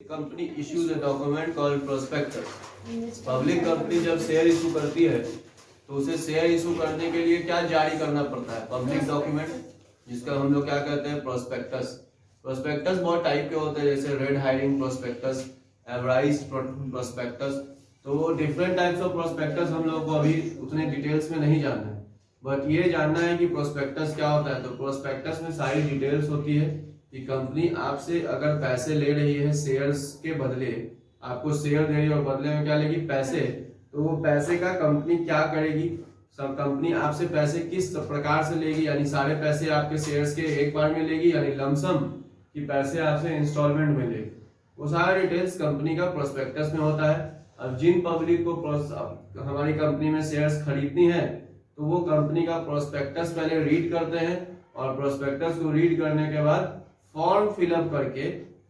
Company issues a document called prospectus. Public company जब share issue करती है तो उसे शेयर इशू करने के लिए क्या जारी करना पड़ता है? पब्लिक डॉक्यूमेंट, जिसका हम लोग क्या कहते हैं? प्रोस्पेक्टस। प्रोस्पेक्टस बहुत टाइप के होते हैं, जैसे रेड हायरिंग प्रोस्पेक्टस, एवराइज प्रोस्पेक्टस। तो डिफरेंट टाइप्स ऑफ प्रोस्पेक्टस हम लोग को अभी उतने डिटेल्स में नहीं जानना है, बट ये जानना है कि प्रोस्पेक्टस क्या होता है। तो प्रोस्पेक्टस में सारी डिटेल्स होती है कि कंपनी आपसे अगर पैसे ले रही है शेयर्स के बदले, आपको शेयर दे रही है और बदले में क्या लेगी? पैसे। तो वो पैसे का कंपनी क्या करेगी? सब कंपनी आपसे पैसे किस प्रकार से लेगी, यानी सारे पैसे आपके शेयर्स के एक बार में लेगी, यानी लमसम, कि पैसे आपसे इंस्टॉलमेंट में लेगी। वो सारा डिटेल्स कंपनी का प्रोस्पेक्टस में होता है। अब जिन पब्लिक को हमारी कंपनी में शेयर्स खरीदनी है तो वो कंपनी का प्रोस्पेक्टस पहले रीड करते हैं, और प्रोस्पेक्टस को रीड करने के बाद फॉर्म फिलअप करके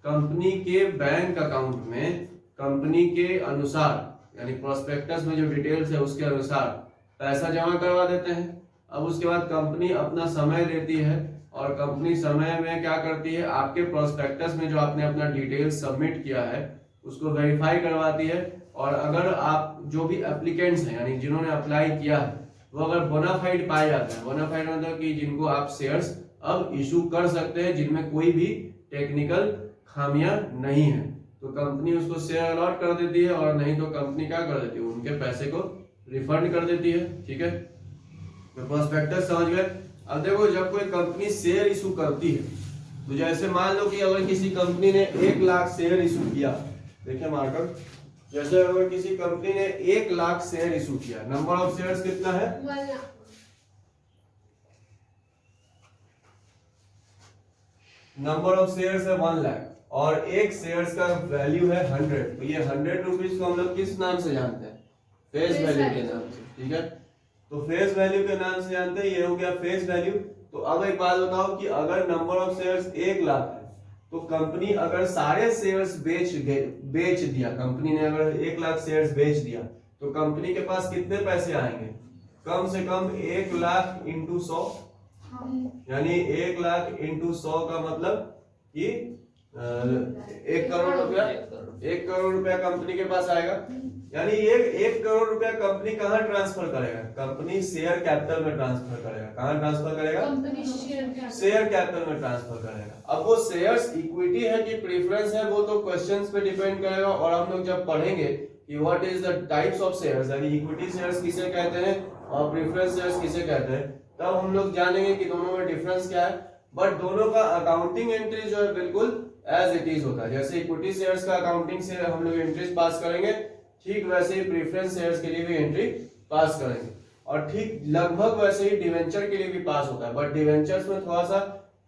कंपनी के बैंक अकाउंट में कंपनी के अनुसार, यानी प्रोस्पेक्टस में जो डिटेल्स है उसके अनुसार पैसा जमा करवा देते हैं। अब उसके बाद कंपनी अपना समय देती है, और कंपनी समय में क्या करती है? आपके प्रोस्पेक्टस में जो आपने अपना डिटेल्स सबमिट किया है उसको वेरीफाई करवाती है। और अगर आप जो भी एप्लीकेंट्स हैं, यानी जिन्होंने अप्लाई किया है, वो अगर बोनाफाइड पाए जाते हैं, बोनाफाइड मतलब कि जिनको आप शेयर्स अब इशू कर सकते हैं, जिनमें कोई भी टेक्निकल खामियां नहीं है, तो कंपनी उसको शेयर अलॉट कर देती है, और नहीं तो कंपनी क्या कर देती है? उनके पैसे को रिफंड कर देती है। ठीक है, तो प्रोस्पेक्टस समझ गए। अब देखो, जब कोई कंपनी शेयर इशू करती है, तो जैसे मान लो कि अगर किसी कंपनी ने 1 लाख शेयर इशू किया, देखिए मार्कर, जैसे अगर किसी कंपनी ने 1 लाख शेयर इशू किया, नंबर ऑफ शेयर्स कितना है? 1 लाख। नंबर ऑफ शेयर्स है 1 लाख, और एक शेयर्स का वैल्यू है 100। तो ये 100 रुपीज को हम लोग किस नाम से जानते हैं? फेस वैल्यू के नाम से। ठीक है, तो फेस वैल्यू के नाम से जानते हैं, ये हो गया फेस वैल्यू। तो अब एक बात बताओ कि अगर नंबर ऑफ शेयर्स 1 लाख है, तो कंपनी अगर सारे शेयर्स बेच दिया, कंपनी ने अगर 1 लाख शेयर्स बेच दिया, तो कंपनी के पास कितने पैसे आएंगे? कम से कम 1 लाख इंटू 100, यानी 1 लाख इंटू 100 का मतलब कि 1 करोड़ रुपया। 1 करोड़ रुपया कंपनी के पास आएगा। यानी ये 1 करोड़ रुपया कंपनी कहाँ ट्रांसफर करेगा? कंपनी शेयर कैपिटल में ट्रांसफर करेगा। कहाँ ट्रांसफर करेगा? कंपनी शेयर कैपिटल में ट्रांसफर करेगा। अब वो शेयर्स इक्विटी है कि प्रेफरेंस है, वो तो क्वेश्चंस पे डिपेंड करेगा, और हम लोग जब पढ़ेंगे कि what is the types of shares, यानी इक्विटी शेयर्स किसे कहते हैं और प्रेफरेंस शेयर्स किसे कहते हैं, तब हम लोग जानेंगे कि दोनों में डिफरेंस क्या है। बट दोनों का अकाउंटिंग एंट्री जो है बिल्कुल एज इट इज होता है। जैसे इक्विटी शेयर्स का अकाउंटिंग से हम लोग एंट्रीज पास करेंगे, ठीक वैसे ही प्रेफरेंस शेयर्स के लिए भी एंट्री पास करेंगे, और ठीक लगभग वैसे ही डिवेंचर के लिए भी पास होता है। बट डिवेंचर्स में थोड़ा सा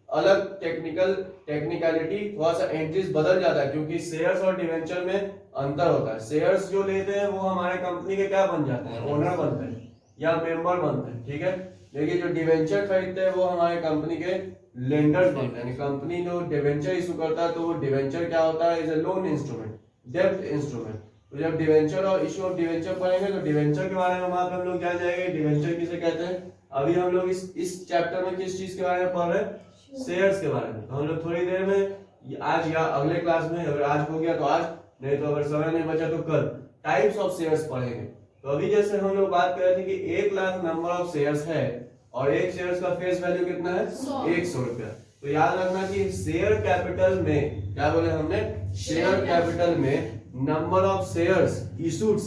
अलग टेक्निकलिटी, थोड़ा सा एंट्रीज बदल जाता है, क्योंकि शेयर्स और डिवेंचर में अंतर होता है। शेयर्स जो लेते हैं वो हमारे कंपनी के क्या बन जाते हैं? ओनर बनते हैं या मेंबर बनते हैं। ठीक है, लेकिन जो डिवेंचर खरीदते हैं वो हमारे कंपनी के लेंडर्स बनते हैं। यानी कंपनी जो डिवेंचर इशू करता है, तो वो डिवेंचर क्या होता है? इज अ लोन इंस्ट्रूमेंट, डेब्ट इंस्ट्रूमेंट। तो जब डिवेंचर और इशू ऑफ डिवेंचर पढ़ेंगे तो डिवेंचर के बारे में वहां पे हम लोग जान जाएंगे डिवेंचर किसे कहते हैं। अभी हम लोग इस चैप्टर में किस चीज के बारे में पढ़ रहे हैं? शेयर्स के बारे में। तो हम लोग थोड़ी देर में, आज या अगले क्लास में, अगर आज हो गया तो आज, नहीं तो अगर समय नहीं बचा तो कल, टाइप्स ऑफ शेयर्स पढ़ेंगे। तो अभी जैसे हम लोग बात कर रहे थे कि 1 लाख नंबर ऑफ शेयर्स है, और एक शेयर्स का फेस वैल्यू कितना है? 100 रुपया। तो याद रखना कि शेयर कैपिटल में, क्या बोले हमने? शेयर कैपिटल में नंबर ऑफ शेयर्स इशूड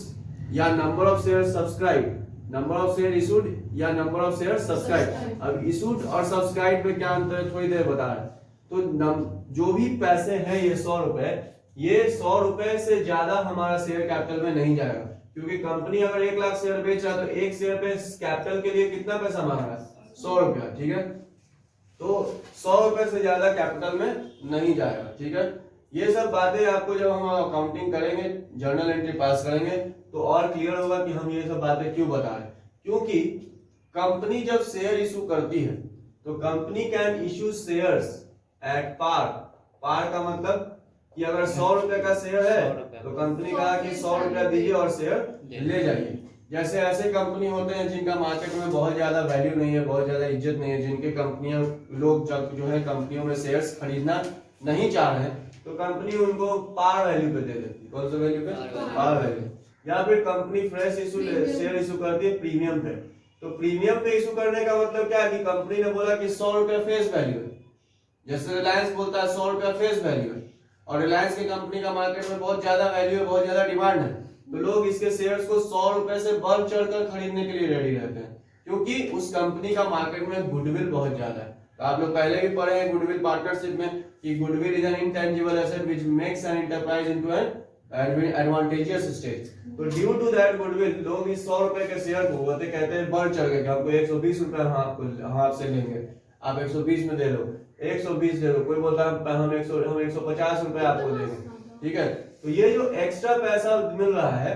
या number of share subscribe, number of share issued या नंबर ऑफ शेयर सब्सक्राइब। अब इशूड और सब्सक्राइब में क्या अंतर है थोड़ी देर बता रहे। तो जो भी पैसे हैं ये 100 रुपए, ये 100 रुपए से ज्यादा हमारा शेयर कैपिटल में नहीं जाएगा, क्योंकि कंपनी अगर 1 लाख शेयर बेच रहा है तो एक शेयर पे कैपिटल के लिए कितना पैसा मांग रहा है? 100 रुपया। ठीक है, तो 100 रुपए से ज्यादा कैपिटल में नहीं जाएगा। ठीक है, ये सब बातें आपको जब हम अकाउंटिंग करेंगे, जर्नल एंट्री पास करेंगे, तो और क्लियर होगा कि हम ये सब बातें क्यों बता रहे हैं। क्योंकि कंपनी जब शेयर इशू करती है तो company can issue shares at par. Par का मतलब कि अगर 100 रुपए का शेयर है तो कंपनी कहा कि 100 रुपया दीजिए और शेयर ले जाइए। जैसे ऐसे कंपनी होते हैं जिनका मार्केट में बहुत ज्यादा वैल्यू नहीं है, बहुत ज्यादा इज्जत नहीं है, जिनके कंपनियां लोग जो है कंपनियों में शेयर्स खरीदना नहीं चाह रहे हैं, तो कंपनी उनको पार वैल्यू पे दे देती है। कौन सा वैल्यू पे? Par value. या फिर company fresh issue share issue करती है प्रीमियम पे। तो प्रीमियम पे इशू करने का मतलब क्या है कि कंपनी ने बोला कि 100 रुपया फेस वैल्यू है, जैसे रिलायंस बोलता है 100 रुपया फेस वैल्यू है, और रिलायंस की कंपनी का मार्केट में बहुत ज्यादा वैल्यू है, बहुत ज्यादा डिमांड है, तो लोग इसके शेयर्स को 100 रुपए से बढ़ चढ़कर खरीदने के लिए रेडी रहते हैं, क्योंकि उस कंपनी का मार्केट में गुडविल बहुत ज्यादा है। तो आप लोग पहले भी पढ़े हैं गुडविल पार्टनरशिप में कि goodwill is an intangible asset which makes an enterprise into an advantageous stage. तो ड्यू टू दैट गुडविल लोग इस 100 रुपए के शेयर को कहते हैं बढ़ चढ़ गए, हमको 120 रुपए हाथ से लेंगे, आप 120 में दे लो, 120 दे दो, कोई बोलता है हम 150 रुपए आपको देंगे, ठीक है। तो ये जो एक्स्ट्रा पैसा मिल रहा है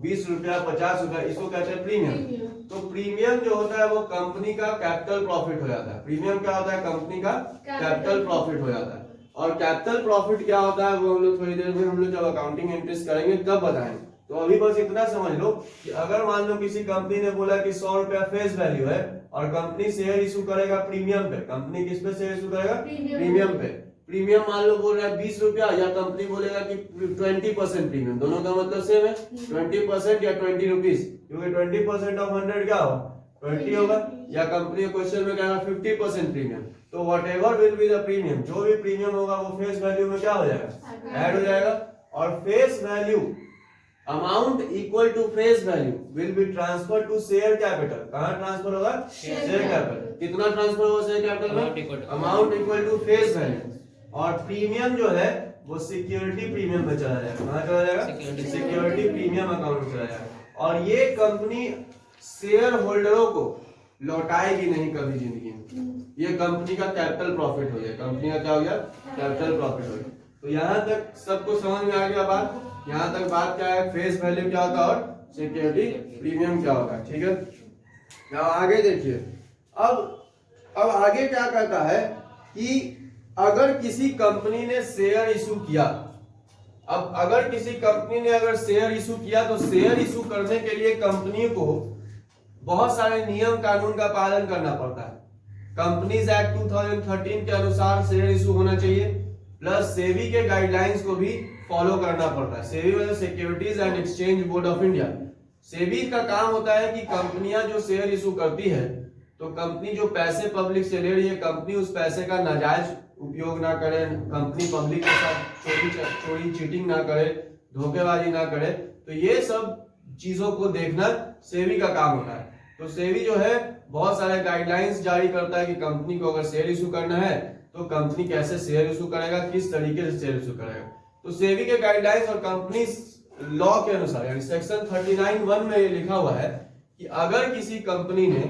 20 रुपया 50 रुपया, इसको कहते हैं प्रीमियम। तो प्रीमियम जो होता है वो कंपनी का कैपिटल प्रॉफिट हो जाता है। प्रीमियम क्या होता है? कंपनी का कैपिटल प्रॉफिट हो जाता है। और कैपिटल प्रॉफिट क्या होता है वो हम लोग थोड़ी देर में, हम लोग जब अकाउंटिंग एंट्रीज करेंगे तब बताएंगे। तो अभी बस इतना समझ लो कि अगर मान लो किसी कंपनी ने बोला कि 100 रुपया फेस वैल्यू है और कंपनी शेयर इशू करेगा प्रीमियम पे, कंपनी किस पे शेयर इशू करेगा? प्रीमियम पे। प्रीमियम मान लो बोल रहा है 20 रुपया, या कंपनी बोलेगा कि 20% प्रीमियम, दोनों का मतलब सेम है, 20% या 20 रुपीज, क्योंकि 20% ऑफ 100 क्या होगा? 20 होगा। या कंपनी क्वेश्चन में कहेगा 50% प्रीमियम, तो whatever will be the premium, जो भी प्रीमियम होगा वो फेस वैल्यू में क्या हो जाएगा? ऐड हो जाएगा। और face value amount equal to face value will be transfer to share capital. कहां ट्रांसफर होगा? Share capital. कितना ट्रांसफर होगा शेयर कैपिटल में? Amount equal to face value. और प्रीमियम जो है वो सिक्योरिटी प्रीमियम में चला जाएगा। कहां चला जाएगा? सिक्योरिटी प्रीमियम अकाउंट में चला जाएगा। और ये कंपनी शेयर होल्डरों को लौटाएगी नहीं कभी जिंदगी में। ये कंपनी का कैपिटल प्रॉफिट हो गया। कंपनी का क्या हो गया? कैपिटल प्रॉफिट हो गया। तो यहाँ तक सबको समझ में आ गया बात? यहाँ तक बात क्या है? फेस वैल्यू क्या होता है और सिक्योरिटी प्रीमियम क्या होता है, ठीक है। अब आगे देखिए, अब आगे क्या कहता है कि अगर किसी कंपनी ने शेयर इशू किया, अब अगर किसी कंपनी ने अगर शेयर इशू किया तो शेयर इशू करने के लिए कंपनी को बहुत सारे नियम कानून का पालन करना पड़ता है। कंपनीज एक्ट 2013 के अनुसार शेयर इशू होना चाहिए, प्लस सेबी के गाइडलाइंस को भी फॉलो करना पड़ता है। सेबी मतलब securities and exchange board of India. SEBI का काम होता है कि कंपनियां जो शेयर इशू करती है, तो कंपनी जो पैसे पब्लिक से ले रही है, कंपनी उस पैसे का नाजायज उपयोग ना करे, कंपनी पब्लिक के साथ चोरी चीटिंग ना करे, धोखेबाजी ना करे। तो ये सब चीजों को देखना सेबी का काम होता है। तो सेबी जो है बहुत सारे गाइडलाइंस जारी करता है कि कंपनी को अगर शेयर इशू करना है तो कंपनी कैसे शेयर इशू करेगा, किस तरीके से शेयर इशू करेगा। तो सेबी के गाइडलाइंस और कंपनी लॉ के अनुसार यानी सेक्शन 39(1) में ये लिखा हुआ है कि अगर किसी कंपनी ने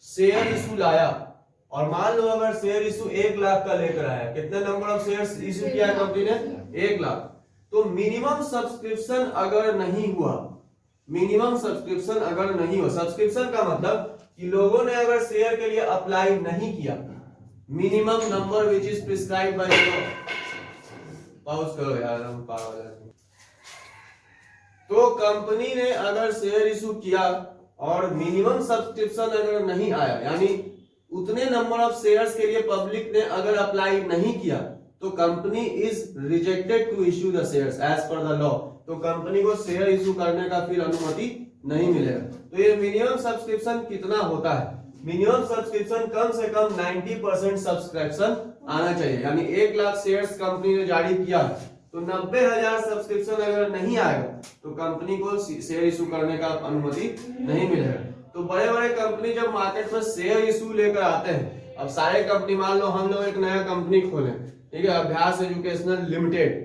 शेयर इशू लाया, और मान लो अगर शेयर इशू 1 लाख का लेकर आया, कितने नंबर ऑफ शेयर्स इशू किया है कंपनी ने? 1 लाख। तो मिनिमम सब्सक्रिप्शन अगर नहीं हुआ, मिनिमम सब्सक्रिप्शन अगर नहीं हुआ, सब्सक्रिप्शन का मतलब कि लोगों ने अगर शेयर के लिए अप्लाई नहीं किया, minimum number which is prescribed by law. Pause करो यार, हम पागल हैं। तो कंपनी ने अगर शेयर इशू किया और मिनिमम सब्सक्रिप्शन अगर नहीं आया, यानी उतने नंबर ऑफ शेयर्स के लिए पब्लिक ने अगर अप्लाई नहीं किया, तो company is rejected to issue the shares as per the law. तो कंपनी को शेयर इशू करने का फिर अनुमति नहीं मिलेगा। तो ये मिनिमम सब्सक्रिप्शन कितना होता है? मिनिमम सब्सक्रिप्शन कम से कम 90% सब्सक्रिप्शन आना चाहिए। यानी 1 लाख शेयर्स कंपनी ने जारी किया, तो 90,000 सब्सक्रिप्शन अगर नहीं आएगा तो कंपनी को शेयर इशू करने का अनुमति नहीं मिलेगा। तो बड़े बड़े कंपनी जब मार्केट में शेयर इशू लेकर आते हैं, अब सारे कंपनी, मान लो हम लोग एक नया कंपनी खोले, ठीक है, अभ्यास एजुकेशनल लिमिटेड,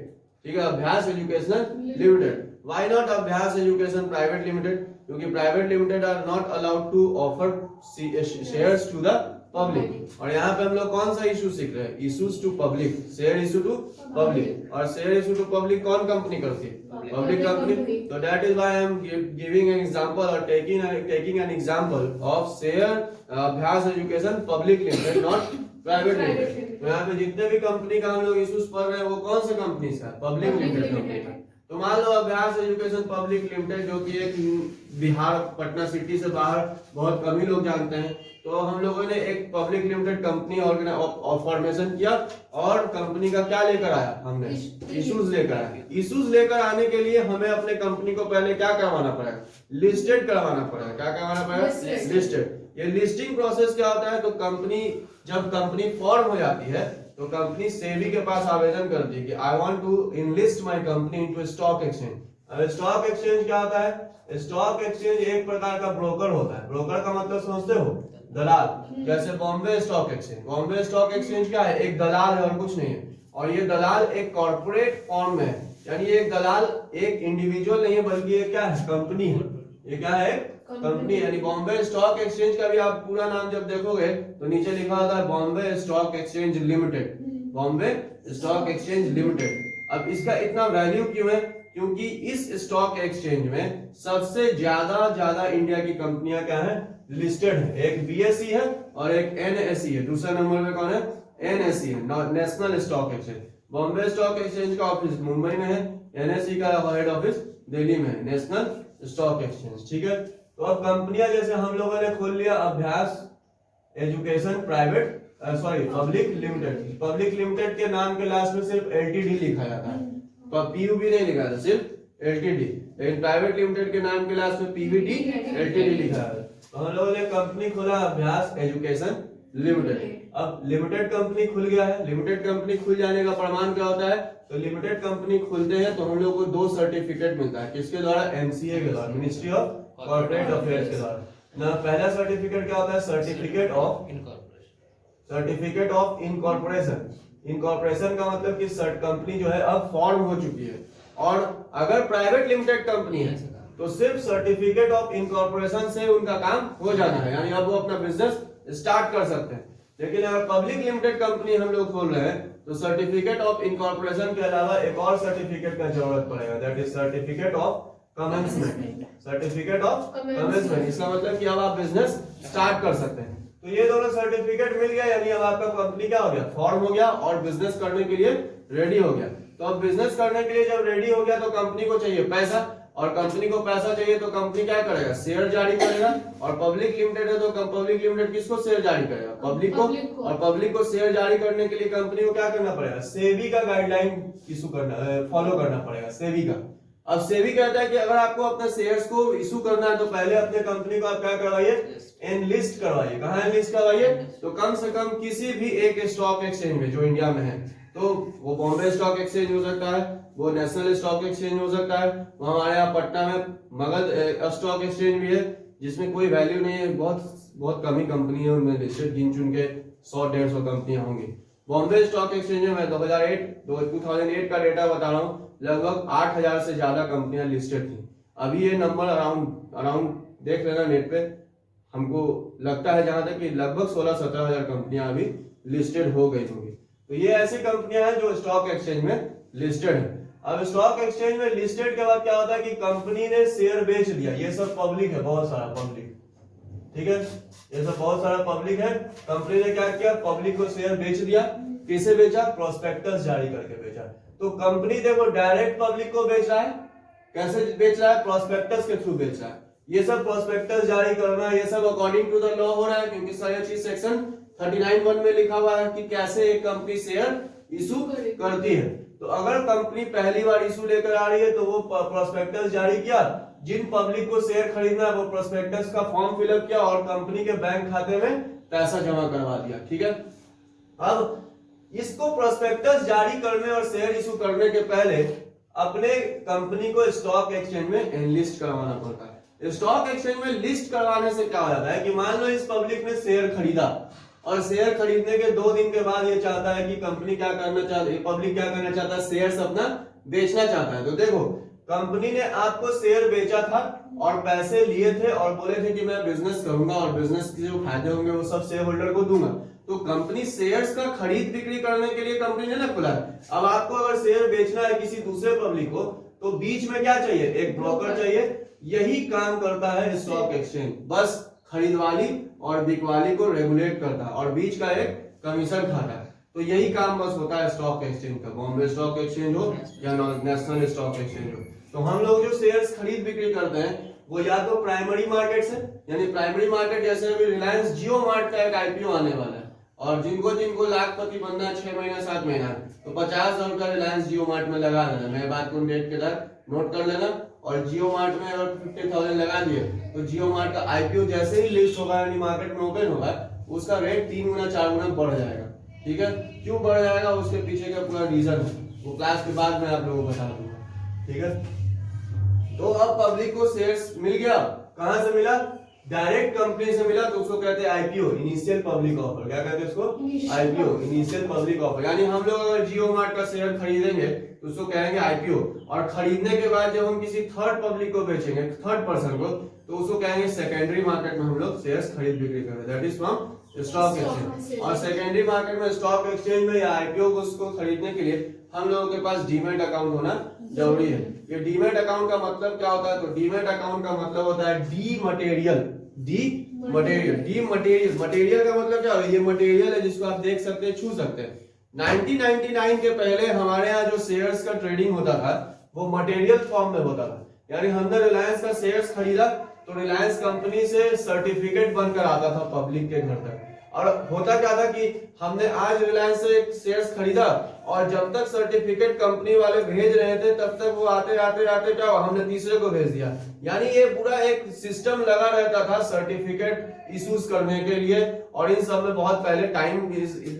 ठीक है, Abhyas educational limited. Why not Abhyas education private limited? क्योंकि private limited are not allowed to offer shares to the public. और यहाँ पे हम लोग कौन सा इशू सीख रहे हैं? Issues to public, share issue to public. और शेयर इशू टू पब्लिक कौन कंपनी करती है? Public company. तो that is why I am giving an example और taking an example of share Abhyas education public limited, not private limited. तो यहाँ पे जितने भी कंपनी का हम लोग इशूज पढ़ रहे हैं वो कौन से कंपनी का? पब्लिक लिमिटेड कंपनी का। तो मान लो अभ्यास एजुकेशन पब्लिक लिमिटेड, जो कि एक बिहार पटना सिटी से बाहर बहुत कम ही लोग जानते हैं। तो हम लोगों ने एक पब्लिक लिमिटेड कंपनी फॉर्मेशन किया और कंपनी का क्या लेकर आया, हमने इश्यूज लेकर आया। इश्यूज लेकर आने के लिए हमें अपने कंपनी को पहले क्या करवाना पड़ेगा, लिस्टेड करवाना पड़ेगा। क्या करवाना पड़ेगा, लिस्टेड। ये लिस्टिंग प्रोसेस क्या होता है, तो जब कंपनी फॉर्म हो जाती है तो कंपनी सेबी के पास आवेदन करती है कि I want to enlist my company into stock exchange. अब स्टॉक एक्सचेंज क्या होता है, स्टॉक एक्सचेंज एक प्रकार का ब्रोकर होता है। ब्रोकर का मतलब समझते हो, दलाल। जैसे Bombay stock exchange, Bombay stock exchange क्या है, एक दलाल है और कुछ नहीं है। और ये दलाल एक कॉर्पोरेट फॉर्म में है, यानी एक दलाल एक इंडिविजुअल नहीं है बल्कि ये क्या है, कंपनी है। ये क्या है, कंपनी। यानी बॉम्बे स्टॉक एक्सचेंज का भी आप पूरा नाम जब देखोगे तो नीचे लिखा होता है Bombay stock exchange limited, Bombay stock exchange limited. अब इसका इतना वैल्यू क्यों है, क्योंकि इस स्टॉक एक्सचेंज में सबसे ज्यादा इंडिया की कंपनियां क्या है, लिस्टेड है। एक बीएसई है और एक एनएसई है। दूसरा नंबर पे कौन है, एनएसई है, national stock exchange. Bombay stock exchange का ऑफिस मुंबई में है, एनएसई का हेड ऑफिस दिल्ली में है, नेशनल स्टॉक एक्सचेंज। ठीक है, तो अब कंपनियां जैसे हम लोगों ने खोल लिया अभ्यास education private public limited. Public limited के नाम के लास्ट में सिर्फ एलटीडी लिखा जाता है, पीयूबी नहीं लिखा जाता, सिर्फ एलटीडी। लेकिन प्राइवेट लिमिटेड के नाम के लास्ट में पीवीटी एलटीडी लिखा है। तो हम लोगों ने कंपनी खोला अभ्यास एजुकेशन लिमिटेड। अब लिमिटेड कंपनी खुल गया है। लिमिटेड कंपनी खुल जाने का प्रमाण क्या होता है, तो लिमिटेड कंपनी खुलते हैं तो हम लोग को 2 सर्टिफिकेट मिलता है। किसके द्वारा, एमसीए के द्वारा, मिनिस्ट्री ऑफ कॉर्पोरेट अफेयर्स के द्वारा ना। पहला सर्टिफिकेट क्या होता है, सर्टिफिकेट ऑफ इनकॉर्पोरेशन। इनकॉर्पोरेशन का मतलब कि कंपनी जो है अब फॉर्म हो चुकी है। और अगर प्राइवेट लिमिटेड कंपनी है तो सिर्फ सर्टिफिकेट ऑफ इनकॉर्पोरेशन से उनका काम हो जाना है, यानी अब वो अपना बिजनेस स्टार्ट कर सकते हैं। लेकिन अगर पब्लिक लिमिटेड कंपनी हम लोग खोल रहे हैं तो सर्टिफिकेट ऑफ इनकॉर्पोरेशन के अलावा एक और सर्टिफिकेट का जरूरत पड़ेगा, that is certificate of commencement. Certificate of commencement, इसका मतलब कि अब आप बिजनेस स्टार्ट कर सकते हैं। तो ये दोनों सर्टिफिकेट मिल गया, यानी अब आपका कंपनी क्या हो गया, फॉर्म हो गया और बिजनेस करने के लिए रेडी हो गया। तो अब बिजनेस करने के लिए जब रेडी हो गया तो कंपनी को चाहिए पैसा, और कंपनी को पैसा चाहिए तो कंपनी क्या करेगा, शेयर जारी करेगा। और पब्लिक लिमिटेड है तो पब्लिक लिमिटेड किसको शेयर जारी करेगा, पब्लिक को। और पब्लिक को शेयर जारी करने के लिए कंपनी को क्या करना पड़ेगा, सेबी का गाइडलाइन इशू करना, फॉलो करना पड़ेगा, सेबी का। अब सेबी कहता है कि अगर आपको अपने शेयर्स को इशू करना है तो पहले अपने कंपनी को आप क्या करवाइए, एनलिस्ट करवाइए। कहाँ एनलिस्ट करवाइए, तो कम से कम किसी भी एक स्टॉक एक्सचेंज में जो इंडिया में है। तो वो बॉम्बे स्टॉक एक्सचेंज हो सकता है, वो नेशनल स्टॉक एक्सचेंज हो सकता है, वो हमारे यहाँ पटना में मगध स्टॉक एक्सचेंज भी है जिसमें कोई वैल्यू नहीं है, बहुत कम ही कंपनी है उनमें लिस्टेड, गिन चुन के 100-150 कंपनियां होंगी। बॉम्बे स्टॉक एक्सचेंज में मैं 2008 का डेटा बता रहा हूँ, लगभग 8000 से ज्यादा कंपनियां लिस्टेड थी। अभी ये नंबर अराउंड देख लेना नेट पे, हमको लगता है जहां तक कि लगभग 16-17 हजार कंपनियां अभी लिस्टेड हो गई होंगी। तो ये ऐसी कंपनियां हैं जो स्टॉक एक्सचेंज में लिस्टेड है। अब स्टॉक एक्सचेंज में लिस्टेड के बाद क्या होता है कि कंपनी ने शेयर बेच दिया। ये सब पब्लिक है, बहुत सारा पब्लिक, ठीक है, ये सब बहुत सारा पब्लिक है। कंपनी ने क्या किया, पब्लिक को शेयर बेच दिया। किसे बेचा, प्रोस्पेक्टस जारी करके बेचा। तो कंपनी देखो डायरेक्ट पब्लिक को बेच रहा है, कैसे बेच रहा है, प्रोस्पेक्टस के थ्रू बेच रहा है। ये सब प्रोस्पेक्टस जारी करना, ये सब अकॉर्डिंग टू द लॉ हो रहा है, क्योंकि सारी चीज सेक्शन 39(1) में लिखा हुआ है कि कैसे एक कंपनी शेयर इशू करती है। तो अगर कंपनी पहली बार इशू लेकर आ रही है तो वो प्रोस्पेक्टस जारी किया, जिन पब्लिक को शेयर खरीदना है वो प्रोस्पेक्टस का फॉर्म फिलअप किया और कंपनी के बैंक खाते में पैसा जमा करवा दिया। ठीक है, अब इसको प्रोस्पेक्टस जारी करने और शेयर इशू करने के पहले अपने कंपनी को स्टॉक एक्सचेंज में एनलिस्ट करवाना पड़ता है। स्टॉक एक्सचेंज में लिस्ट करवाने से क्या हो जाता है कि मान लो इस पब्लिक ने शेयर खरीदा और शेयर खरीदने के 2 दिन के बाद ये चाहता है कि कंपनी क्या करना चाहती है, पब्लिक क्या करना चाहता है, शेयर्स अपना बेचना चाहता है। तो देखो कंपनी ने आपको शेयर बेचा था और पैसे लिए थे और बोले थे कि मैं बिजनेस करूंगा और बिजनेस के जो फायदे होंगे वो सब शेयर होल्डर को दूंगा। तो कंपनी शेयर्स का खरीद बिक्री करने के लिए कंपनी ने ना खुला है। अब आपको अगर शेयर बेचना है किसी दूसरे पब्लिक को तो बीच में क्या चाहिए, एक ब्रोकर चाहिए। यही काम करता है स्टॉक एक्सचेंज, बस खरीदवाली और बिकवाली को रेगुलेट करता है और बीच का एक कमीशन खाता है। तो यही काम बस होता है स्टॉक एक्सचेंज का, बॉम्बे स्टॉक एक्सचेंज हो या नेशनल स्टॉक एक्सचेंज हो। तो हम लोग जो शेयर्स खरीद बिक्री करते हैं वो या तो प्राइमरी मार्केट से, यानी प्राइमरी मार्केट जैसे अभी रिलायंस जियो मार्ट का एक आईपीओ आने वाला है, और जिनको लाखपति बनना है 6 महीना 7 महीना, तो 50,000 रुपया रिलायंस जियो मार्ट में लगा देना, मेरे बात को डेट के साथ नोट कर लेना। और जियो मार्ट में अगर 50,000 लगा दिए तो जियो मार्ट का आईपीओ जैसे ही लिस्ट होगा यानी मार्केट में ओपन होगा, उसका रेट 3 गुना 4 गुना बढ़ जाएगा। ठीक है, क्यों बढ़ जाएगा उसके पीछे का पूरा रीजन है, वो क्लास के बाद में आप लोगों को बता दूंगा। ठीक है, तो अब पब्लिक को शेयर्स मिल गया, कहां से मिला? डायरेक्ट कंपनी से मिला, तो उसको कहते हैं आईपीओ, इनिशियल पब्लिक ऑफर। क्या कहते हैं उसको? IPO, initial public offer. यानी हम लोग अगर जियो मार्ट का शेयर खरीदेंगे तो उसको कहेंगे आईपीओ, और खरीदने के बाद जब हम किसी थर्ड पब्लिक को बेचेंगे, थर्ड पर्सन को, तो उसको कहेंगे सेकेंडरी मार्केट में हम लोग शेयर्स खरीद बिक्री करें, that is from stock exchange. और सेकेंडरी मार्केट में स्टॉक एक्सचेंज में या आईपीओ को उसको खरीदने के लिए हम लोगों के पास डीमैट अकाउंट होना जरूरी है। ये डीमैट अकाउंट का मतलब क्या होता है? तो डीमैट अकाउंट का मतलब होता है डी मटेरियल, मटेरियल का मतलब क्या है? ये मटेरियल है जिसको आप देख सकते हैं, छू सकते हैं। 1999 के पहले हमारे यहाँ जो शेयर्स का ट्रेडिंग होता था वो मटेरियल फॉर्म में होता था, यानी हमने रिलायंस का शेयर्स खरीदा तो रिलायंस कंपनी से सर्टिफिकेट बनकर आता था पब्लिक के घर तक। और होता क्या था कि हमने आज रिलायंस से एक शेयर्स खरीदा और जब तक सर्टिफिकेट कंपनी वाले भेज रहे थे तब तक वो आते क्या हुआ, हमने तीसरे को भेज दिया। यानी ये पूरा एक सिस्टम लगा रहता था सर्टिफिकेट इश्यूज करने के लिए, और इन सब में बहुत पहले टाइम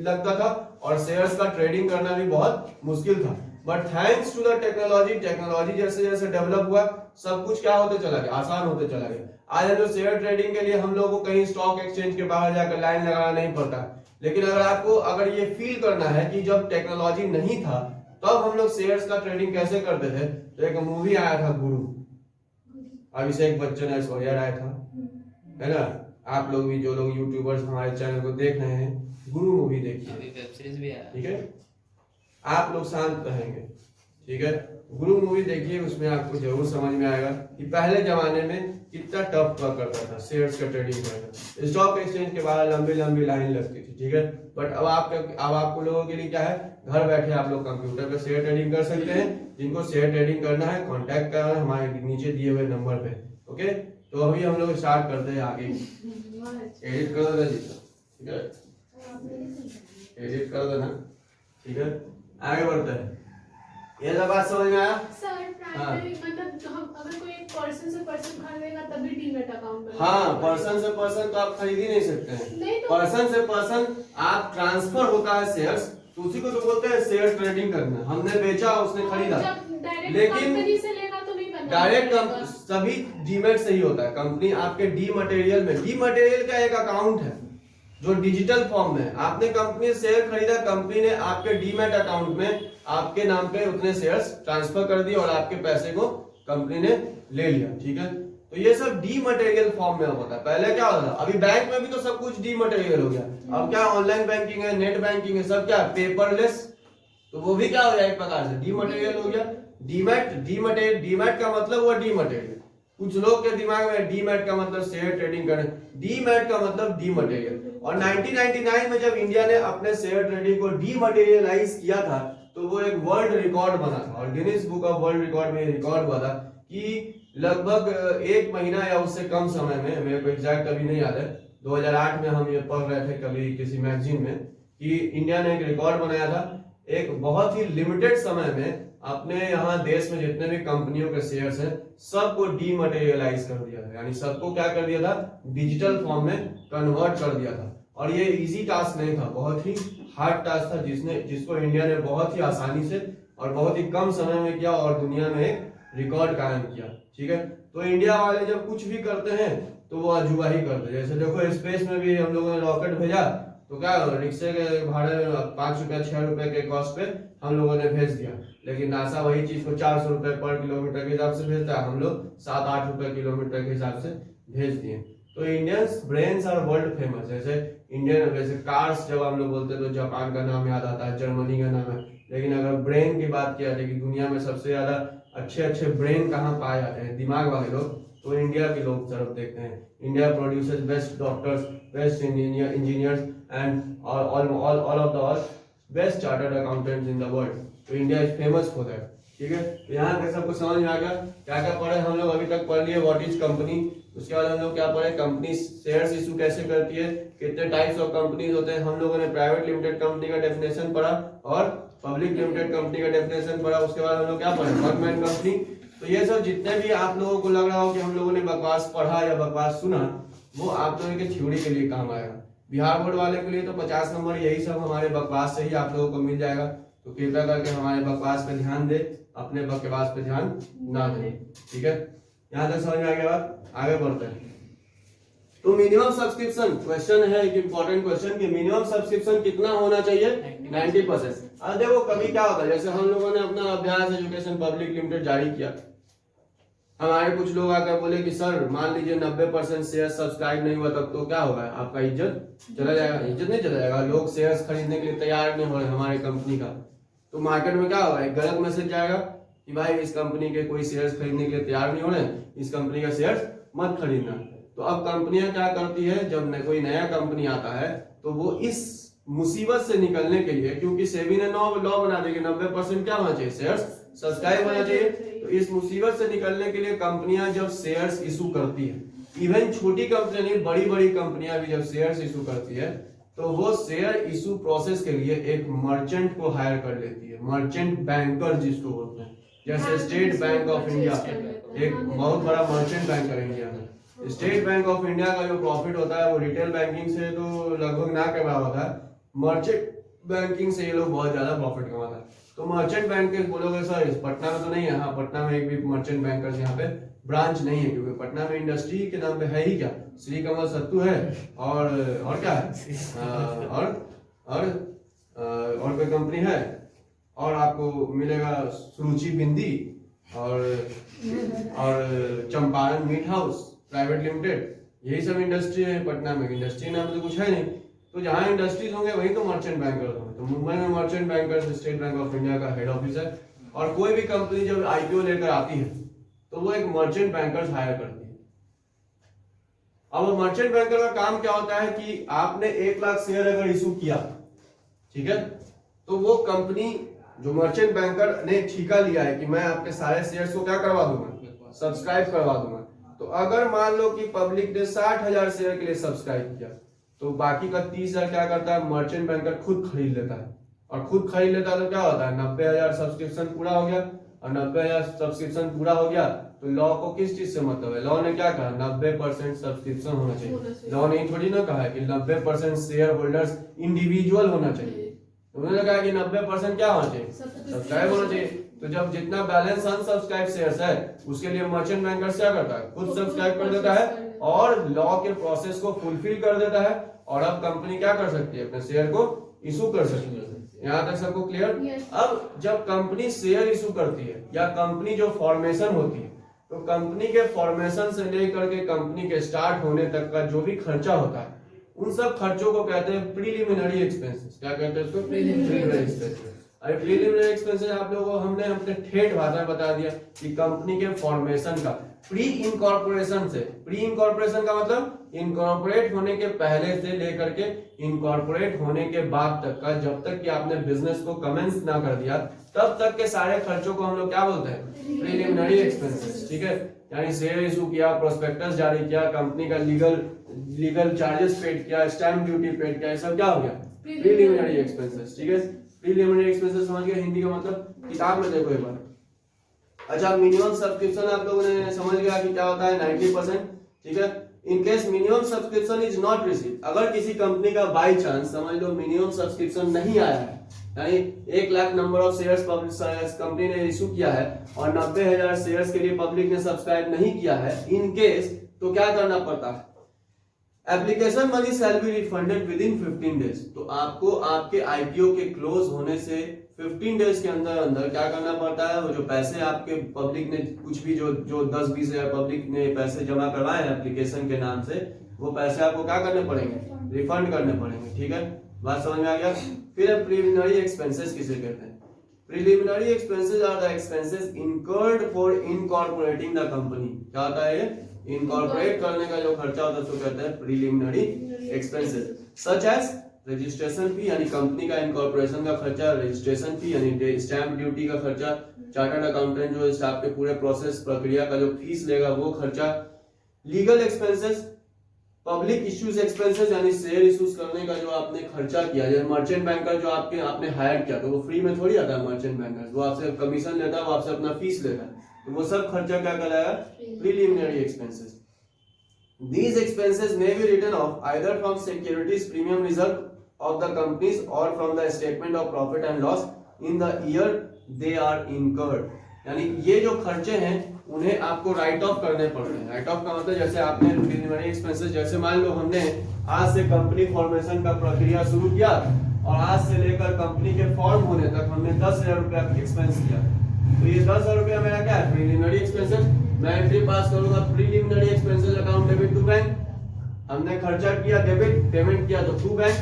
लगता था और शेयर्स का ट्रेडिंग करना भी बहुत मुश्किल था। But thanks to the technology जैसे जैसे डेवलप हुआ सब कुछ क्या होते चला गया, आसान होते चला गया। आज जो शेयर ट्रेडिंग के लिए हम लोगों को कहीं स्टॉक एक्सचेंज के बाहर जाकर लाइन लगाना नहीं पड़ता। लेकिन अगर ये फील करना है कि जब टेक्नोलॉजी नहीं था तब हम लोग शेयर्स का ट्रेडिंग कैसे करते थे, तो एक मूवी आया था गुरु, अभिषेक बच्चन ऐश्वर्या राय था, है ना। आप लोग भी जो लोग यूट्यूबर्स हमारे चैनल को देख रहे हैं, गुरु मूवी देखिए, वेब सीरीज भी है, ठीक है, आप लोग शांत रहेंगे। ठीक है, गुरु मूवी देखिए, उसमें आपको जरूर समझ में आएगा कि पहले जमाने में कितना टफ हुआ करता था शेयर्स का ट्रेडिंग करना। स्टॉक एक्सचेंज के बाहर लंबी लंबी लाइन लगती थी। ठीक है, बट अब आपको लोगों के लिए क्या है, घर बैठे आप लोग कंप्यूटर पे शेयर ट्रेडिंग कर सकते हैं। जिनको शेयर ट्रेडिंग करना है कांटेक्ट करना है हमारे नीचे दिए हुए नंबर पे। ओके, तो अभी हम लोग स्टार्ट करते हैं आगे। एडिट कर देना जी, ठीक है, एडिट कर देना, ठीक है, आगे बढ़ते हैं। ये सब बात समझ में आया? सर प्राइमरी मतलब हम अगर कोई एक पर्सन से पर्सन खरीदेगा तभी डीमैट अकाउंट बनेगा। हाँ, पर्सन से पर्सन तो आप खरीद ही नहीं सकते हैं। पर्सन से पर्सन आप ट्रांसफर होता है शेयर्स, तो उसी को तो बोलते हैं शेयर ट्रेडिंग करना। हमने बेचा, उसने खरीदा। लेकिन कंपनी से लेगा तो नहीं बनता, डायरेक्ट सभी डीमैट से ही होता है। कंपनी आपके डीमटेरियल में, डीमटेरियल का एक अकाउंट है जो डिजिटल फॉर्म में, आपने कंपनी से शेयर खरीदा, कंपनी ने आपके डीमैट अकाउंट में आपके नाम पे उतने शेयर्स ट्रांसफर कर दिए और आपके पैसे को कंपनी ने ले लिया। ठीक है, तो ये सब डीमटेरियल फॉर्म में होता है। पहले क्या होता था, अभी बैंक में भी तो सब कुछ डीमटेरियल हो गया। अब क्या ऑनलाइन बैंकिंग है, नेट बैंकिंग है, सब क्या पेपरलेस, तो वो भी क्या हो गया एक प्रकार से डीमटेरियल हो गया। डीमैट का मतलब हुआ डीमटेरियल। कुछ लोग के दिमाग में डीमैट का मतलब शेयर ट्रेडिंग करना, डीमैट का मतलब डीमटेरियल। और 1999 में जब इंडिया ने अपने शेयर ट्रेडिंग को डीमटेरियलाइज किया था तो वो एक वर्ल्ड रिकॉर्ड बना था, और Guinness book of world record में रिकॉर्ड हुआ था कि लगभग 1 महीना या उससे कम समय में, मेरे को एग्जैक्ट अभी नहीं याद है, 2008 में हम ये पढ़ रहे थे कभी किसी मैगजीन में कि इंडिया ने एक रिकॉर्ड बनाया था, एक बहुत ही लिमिटेड समय में अपने यहाँ देश में जितने भी कंपनियों के शेयर्स हैं सबको डीमटेरियलाइज कर दिया था। यानी सबको क्या कर दिया था, डिजिटल फॉर्म में कन्वर्ट कर दिया था। और ये इजी टास्क नहीं था, बहुत ही हार्ड टास्क था, जिसको इंडिया ने बहुत ही आसानी से और बहुत ही कम समय में किया और दुनिया में एक रिकॉर्ड कायम किया। ठीक है, तो इंडिया वाले जब कुछ भी करते हैं तो वो अजूबा ही करते हैं। जैसे देखो स्पेस में भी हम लोगों ने रॉकेट भेजा, तो क्या रिक्शे के भाड़े में 5 रुपए 6 रुपए के कॉस्ट पे हम लोगों ने भेज दिया, लेकिन नासा वही चीज को 400 रुपए पर किलोमीटर के हिसाब से भेजता है, हम लोग 7-8 रुपए किलोमीटर के हिसाब से भेज दिए। तो Indians brains are world famous. जैसे इंडियन, जैसे कार्स जब हम लोग बोलते हैं तो जापान का नाम याद आता है, जर्मनी का नाम है, लेकिन अगर ब्रेन की बात किया जाए कि दुनिया में सबसे ज्यादा अच्छे ब्रेन कहाँ पाए जाते हैं, दिमाग वाले लोग, तो इंडिया के लोग तरफ देखते हैं। India produces best doctors, best engineers and all of the best chartered accountants in the world, तो India is famous for that. ठीक है, तो यहाँ तक सबको समझ में आ गया। क्या क्या पढ़े हम लोग अभी तक पढ़ लिए, व्हाट इज कंपनी, उसके बाद हम लोग क्या पढ़े, कंपनी शेयर्स इशू कैसे करती है, कितने टाइप्स ऑफ कंपनीज होते हैं, हम लोगों ने प्राइवेट लिमिटेड कंपनी का डेफिनेशन पढ़ा और पब्लिक लिमिटेड कंपनी का डेफिनेशन पढ़ा। उसके बाद हम लोग क्या पढ़े, वन मैन कंपनी। तो ये सब जितने भी आप लोगों को लग रहा हो कि हम लोगों ने बकवास पढ़ा या बकवास सुना, वो आप लोगों के थ्योरी के लिए काम आएगा। बिहार बोर्ड वाले के लिए तो 50 नंबर यही सब हमारे बकवास से ही आप लोगों को मिल जाएगा। तो कृपया करके हमारे बकवास पे ध्यान दे, अपने बकवास पे ध्यान ना दे। ठीक है, यहाँ तक समझ में आ गया बात, आगे बढ़ते हैं। तो मिनिमम सब्सक्रिप्शन क्वेश्चन है, एक इंपॉर्टेंट क्वेश्चन कि मिनिमम सब्सक्रिप्शन कितना होना चाहिए, 90%। अब देखो कभी क्या होता है, जैसे हम लोगों ने अपना अभ्यास एजुकेशन पब्लिक लिमिटेड जारी किया, हमारे कुछ लोग आकर बोले कि सर मान लीजिए 90% शेयर सब्सक्राइब नहीं हुआ, तब तो क्या होगा, आपका इज्जत चला जाएगा। इज्जत नहीं चला जाएगा, लोग शेयर्स खरीदने के लिए तैयार नहीं हो रहे हमारे कंपनी का, तो मार्केट में क्या होगा, एक गलत मैसेज जाएगा कि भाई इस कंपनी के कोई शेयर्स खरीदने के लिए तैयार नहीं हो रहे, इस कंपनी का शेयर्स मत खरीदना। तो अब कंपनियां क्या करती है, जब कोई नया कंपनी आता है तो वो इस मुसीबत से निकलने के लिए, क्योंकि सेबी ने लॉ बना दिया कि 90% क्या होना चाहिए, शेयर्स सब्सक्राइब होना चाहिए, तो इस मुसीबत से निकलने के लिए कंपनियां जब शेयर्स इशू करती है, इवन छोटी कंपनियां नहीं बड़ी बड़ी कंपनियां भी जब शेयर्स इशू करती है, तो वो शेयर इशू प्रोसेस के लिए एक मर्चेंट को हायर कर लेती है, मर्चेंट बैंकर जिसको बोलते हैं, जैसे स्टेट बैंक ऑफ इंडिया एक बहुत बड़ा मर्चेंट बैंकर है इंडिया में। स्टेट बैंक ऑफ इंडिया का जो प्रॉफिट होता है वो रिटेल बैंकिंग से तो लगभग ना के बराबर होता है, मर्चेंट बैंकिंग से ये लोग बहुत ज्यादा प्रॉफिट कमाता है। तो मर्चेंट बैंक के बोलोगे सर इस पटना में तो नहीं है, हाँ पटना में एक भी मर्चेंट बैंकर्स यहाँ पे ब्रांच नहीं है, क्योंकि पटना में इंडस्ट्री के नाम पे है ही क्या, श्री कमल सत्तू है और क्या है और कोई कंपनी है, और आपको मिलेगा सुरुचि बिंदी और Champaran meat house private limited, यही सब इंडस्ट्री है पटना में। इंडस्ट्री नाम तो कुछ है नहीं, तो जहाँ इंडस्ट्रीज होंगे वहीं तो मर्चेंट बैंकर्स होंगे। तो मुंबई में merchant bankers state bank of India का हेड ऑफिस है, और कोई भी कंपनी जब आईपीओ लेकर आती है तो वो एक मर्चेंट बैंकर्स हायर करती है। अब मर्चेंट बैंकर का काम क्या होता है कि आपने 1 लाख शेयर अगर इशू किया, ठीक है, तो वो कंपनी जो मर्चेंट बैंकर ने ठेका लिया है कि मैं आपके सारे शेयर्स को क्या करवा दूंगा, सब्सक्राइब करवा दूंगा। तो अगर मान लो कि पब्लिक ने 60,000 शेयर के लिए सब्सक्राइब किया, तो बाकी का 30,000 क्या करता है, मर्चेंट बैंकर खुद खरीद लेता है, और खुद खरीद लेता है तो क्या होता है, 90,000 सब्सक्रिप्शन पूरा हो गया, और 90,000 सब्सक्रिप्शन पूरा हो गया तो लॉ को किस चीज से मतलब है, लॉ ने क्या कहा, 90% सब्सक्रिप्शन होना चाहिए। लॉ ने थोड़ी ना कहा है कि 90% शेयर होल्डर्स इंडिविजुअल होना चाहिए, उन्होंने कहा कि 90% क्या होना चाहिए, सब्सक्राइब होना चाहिए। तो जब जितना बैलेंस अनसब्सक्राइब शेयर्स है उसके लिए मर्चेंट बैंकर क्या करता है, खुद सब्सक्राइब कर देता है और लॉ के प्रोसेस को फुलफिल कर देता है, और अब कंपनी क्या कर सकती है, अपने शेयर को इशू कर सकती है। यहाँ तक सबको क्लियर। अब जब कंपनी शेयर इशू करती है या कंपनी जो फॉर्मेशन होती है, तो कंपनी के फॉर्मेशन से लेकर के कंपनी के स्टार्ट होने तक का जो भी खर्चा होता है, उन सब खर्चों को कहते हैं प्रीलिमिनरी एक्सपेंसेस। क्या कहते हैं उसको, प्रीलिमिनरी एक्सपेंसेस। अरे प्रीलिमिनरी एक्सपेंसेस आप लोगों को हमने अपने ठेठ भाषा में बता दिया कि कंपनी के फॉर्मेशन का, प्री इनकॉर्पोरेशन से, प्री इनकॉर्पोरेशन का मतलब इनकॉर्पोरेट होने के पहले से लेकर के इनकॉर्पोरेट होने के बाद तक का, जब तक कि आपने बिजनेस को कमेंस ना कर दिया तब तक के सारे खर्चों को हम लोग क्या बोलते हैं, प्रीलिमिनरी एक्सपेंसेस। ठीक है, यानी शेयर इशू किया, प्रोस्पेक्टस जारी किया, कंपनी का लीगल चार्जेस पेड किया, स्टैम्प ड्यूटी पेड किया, ये सब क्या हो गया, प्रीलिमिनरी एक्सपेंसेस। ठीक है, प्रीलिमिनरी एक्सपेंसेस समझ गए, हिंदी का मतलब किताब में देखो एक बार। अच्छा, मिनिमम सब्सक्रिप्शन आप लोगों ने समझ गया कि क्या होता है, 90%। ठीक है, in case minimum subscription is not receive, अगर किसी कंपनी का बाई चांस समझ लो मिनिमम सब्सक्रिप्शन नहीं आया है, यानी 1 lakh number of shares company ने इशू किया है और 90,000 शेयर्स के लिए पब्लिक ने सब्सक्राइब नहीं किया है, इन केस तो क्या करना पड़ता है, application money shall be refunded with in 15 days. तो आपको आपके आईपीओ के क्लोज होने से 15 डेज के अंदर अंदर क्या करना पड़ता है, वो जो पैसे आपके पब्लिक ने कुछ भी जो 10-20 हजार पब्लिक ने पैसे जमा करवाए हैं एप्लीकेशन के नाम से, वो पैसे आपको क्या करने पड़ेंगे, रिफंड करने पड़ेंगे। ठीक है, बात समझ में आ गया। फिर प्रीलिमिनरी एक्सपेंसेस किसे कहते हैं, preliminary expenses are the expenses incurred for incorporating the company. क्या होता है, इनकॉर्पोरेट करने का जो खर्चा होता है उसको कहते हैं preliminary expenses, such as registration fee यानी कंपनी का इनकॉर्पोरेशन का खर्चा, रजिस्ट्रेशन फी यानी स्टैंप ड्यूटी का खर्चा, चार्टर्ड अकाउंटेंट जो स्टाफ के पूरे प्रोसेस प्रक्रिया का जो फीस लेगा वो खर्चा, legal expenses, public issues expenses यानी शेयर इश्यूज करने का जो आपने खर्चा किया, जैसे मर्चेंट बैंकर जो आपने हायर किया तो वो फ्री में थोड़ी आता है, मर्चेंट बैंकर वो आपसे कमीशन लेता है, वो आपसे अपना फीस लेता है, तो वो सब खर्चा क्या कहलाएगा, preliminary expenses. These expenses may be written off either from securities premium reserve of the companies or from the statement of profit and loss in the year they are incurred। यानी ये जो खर्चे हैं उन्हें आपको राइट ऑफ करने पड़ते हैं। राइट ऑफ का मतलब जैसे आपने प्रीलिमिनरी एक्सपेंसेस, जैसे मान लो हमने आज से कंपनी फॉर्मेशन का प्रक्रिया शुरू किया और आज से लेकर कंपनी के फॉर्म होने तक हमने 10,000 रुपया एक्सपेंस किया, तो ये 10,000 रुपया मेरा क्या है, प्रीलिमिनरी एक्सपेंसेस। मैं एंट्री पास करूंगा preliminary expenses account debit to bank, हमने खर्चा किया डेबिट, पेमेंट किया तो टू बैंक।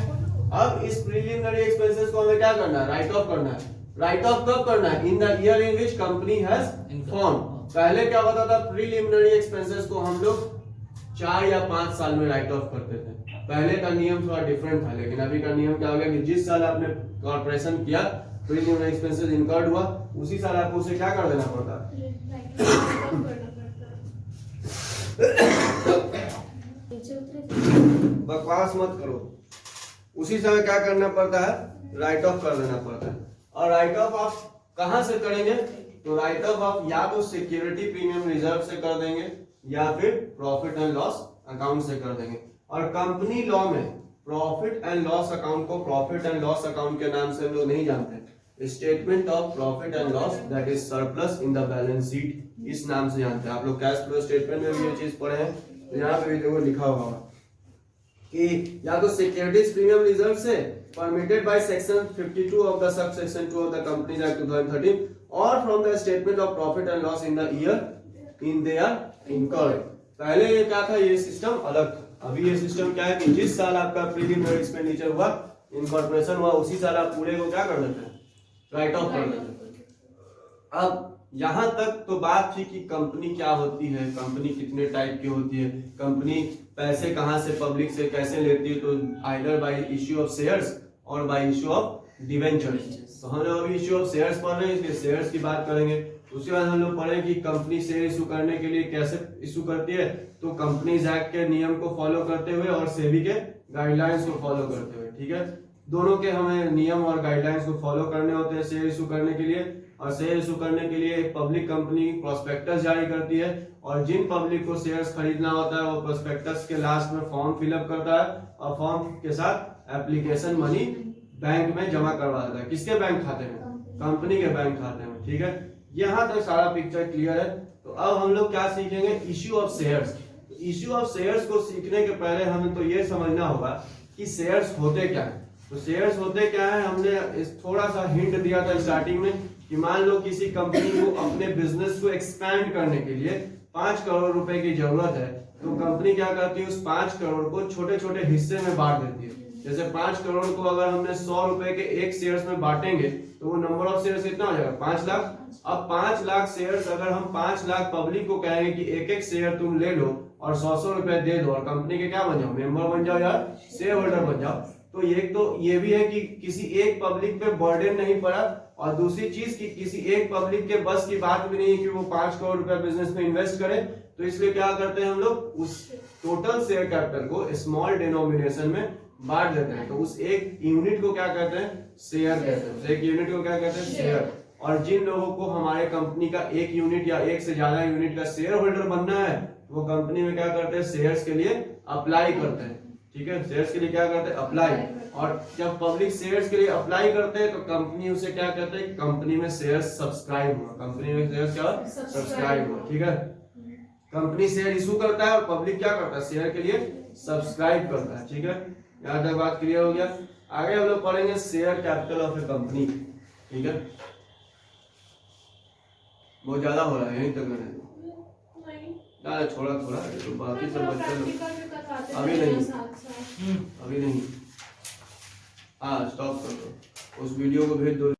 अब इस प्रीलिमिनरी एक्सपेंसेस को हमें क्या करना है, राइट ऑफ करना है। राइट ऑफ कब करना है, इन the year in which company has form. पहले क्या होता था, प्रीलिमिनरी एक्सपेंसेस को हम लोग 4 या 5 साल में राइट ऑफ करते थे। पहले का नियम थोड़ा डिफरेंट था, लेकिन अभी का नियम क्या हो गया कि जिस साल आपने कॉर्पोरेशन किया, प्रीलिमिनरी एक्सपेंसेस इनकर्ड हुआ, उसी साल आपको उसे क्या कर देना पड़ता है, बकवास मत करो, उसी समय क्या करना पड़ता है, राइट ऑफ कर देना पड़ता है। और राइट ऑफ आप कहां से करेंगे, तो राइट ऑफ आप या तो सिक्योरिटी प्रीमियम रिजर्व से कर देंगे या फिर प्रॉफिट एंड लॉस अकाउंट से कर देंगे। और कंपनी लॉ में प्रॉफिट एंड लॉस अकाउंट को प्रॉफिट एंड लॉस अकाउंट के नाम से हम लोग नहीं जानते, statement of profit and loss that is surplus in the balance sheet, इस नाम से जानते हैं। आप लोग कैश फ्लो स्टेटमेंट में भी ये चीज पढ़े हैं, तो यहाँ पे भी देखो लिखा होगा कि या तो सिक्योरिटीज प्रीमियम रिजर्व से permitted by section 52 of the sub section 2 of the companies act 2013 और from the statement of profit and loss in the year in they are incurred. पहले ये क्या था, ये सिस्टम अलग था। अभी ये सिस्टम क्या है कि जिस साल आपका प्रीलिमिनरी एक्सपेंडिचर हुआ, इनकॉर्पोरेशन हुआ, उसी साल आप पूरे को क्या कर देते हैं, राइट ऑफ कर देते हैं। अब यहां तक तो बात थी कि कंपनी क्या होती है, कंपनी कितने टाइप की होती है, कंपनी पैसे कहां से पब्लिक से कैसे लेती है, तो either bye issue of shares और बाय इश्यू ऑफ डिवेंचर्स। तो हम लोग अभी इश्यू ऑफ शेयर्स पढ़ रहे हैं, इसलिए शेयर्स की बात करेंगे। उसके बाद हम लोग पढ़े कि कंपनी शेयर इशू करने के लिए कैसे इशू करती है, तो कंपनीज एक्ट के नियम को फॉलो करते हुए और सेबी के गाइडलाइंस को फॉलो करते हुए। ठीक है, दोनों के हमें नियम और गाइडलाइंस को फॉलो करने होते हैं शेयर इशू करने के लिए। और शेयर इशू करने के लिए एक पब्लिक कंपनी प्रोस्पेक्टस जारी करती है, और जिन पब्लिक को शेयर्स खरीदना होता है वो प्रोस्पेक्टस के लास्ट में फॉर्म फिलअप करता है और फॉर्म के साथ एप्लीकेशन मनी बैंक में जमा करवा देता है। किसके बैंक खाते में, कंपनी के बैंक खाते में। ठीक है, यहाँ तक सारा पिक्चर क्लियर है। तो अब हम लोग क्या सीखेंगे, issue of shares. Issue of shares को सीखने के पहले हमें तो ये समझना होगा कि शेयर्स होते क्या है। तो शेयर्स होते क्या है, हमने थोड़ा सा हिंट दिया था स्टार्टिंग में कि मान लो किसी कंपनी को अपने बिजनेस को एक्सपैंड करने के लिए 5 करोड़ रुपए की जरूरत है, तो कंपनी क्या करती है, उस 5 करोड़ को छोटे छोटे हिस्से में बांट देती है। जैसे 5 करोड़ को अगर हमने 100 रुपए के एक शेयर्स में बांटेंगे तो वो नंबर ऑफ शेयर्स कितना हो जाएगा, 5 लाख। अब 5 लाख शेयर्स अगर हम 5 लाख पब्लिक को कहेंगे कि एक एक शेयर तुम ले लो और 100 रुपए दे दो और कंपनी के क्या बन जाओ, मेंबर बन जाओ यार, शेयर होल्डर बन जाओ, तो ये भी है कि किसी एक पब्लिक पे बर्डन नहीं पड़ा। और दूसरी चीज कि किसी एक पब्लिक के बस की बात भी नहीं है कि वो 5 करोड़ रुपए बिजनेस में इन्वेस्ट करे, तो इसलिए क्या करते हैं हम लोग, उस टोटल शेयर कैपिटल को स्मॉल डिनोमिनेशन में बांट देते हैं। तो उस एक यूनिट को क्या कहते हैं, शेयर कहते हैं। एक यूनिट को क्या कहते हैं, शेयर। और जिन लोगों को हमारे कंपनी का एक यूनिट या एक से ज्यादा यूनिट का शेयर होल्डर बनना है, वो कंपनी में क्या करते हैं, शेयर्स के लिए अप्लाई करते हैं। ठीक है, शेयर्स के लिए क्या करते हैं, अप्लाई। और जब पब्लिक शेयर्स के लिए अप्लाई करते हैं तो कंपनी उसे क्या कहते हैं, कंपनी में शेयर्स सब्सक्राइब हुआ, कंपनी में शेयर्स क्या सब्सक्राइब हुआ। ठीक है, कंपनी शेयर इशू करता है और पब्लिक क्या करता है, शेयर के लिए सब्सक्राइब करता है। ठीक है, यहाँ तक बात क्लियर हो गया। आगे हम लोग पढ़ेंगे share capital of A company. ठीक है, बहुत ज्यादा हो रहा है, यहीं तक नहीं छोड़ा थोड़ा, तो बाकी सब बच्चे अभी नहीं हाँ स्टॉप कर दो, उस वीडियो को भेज दो।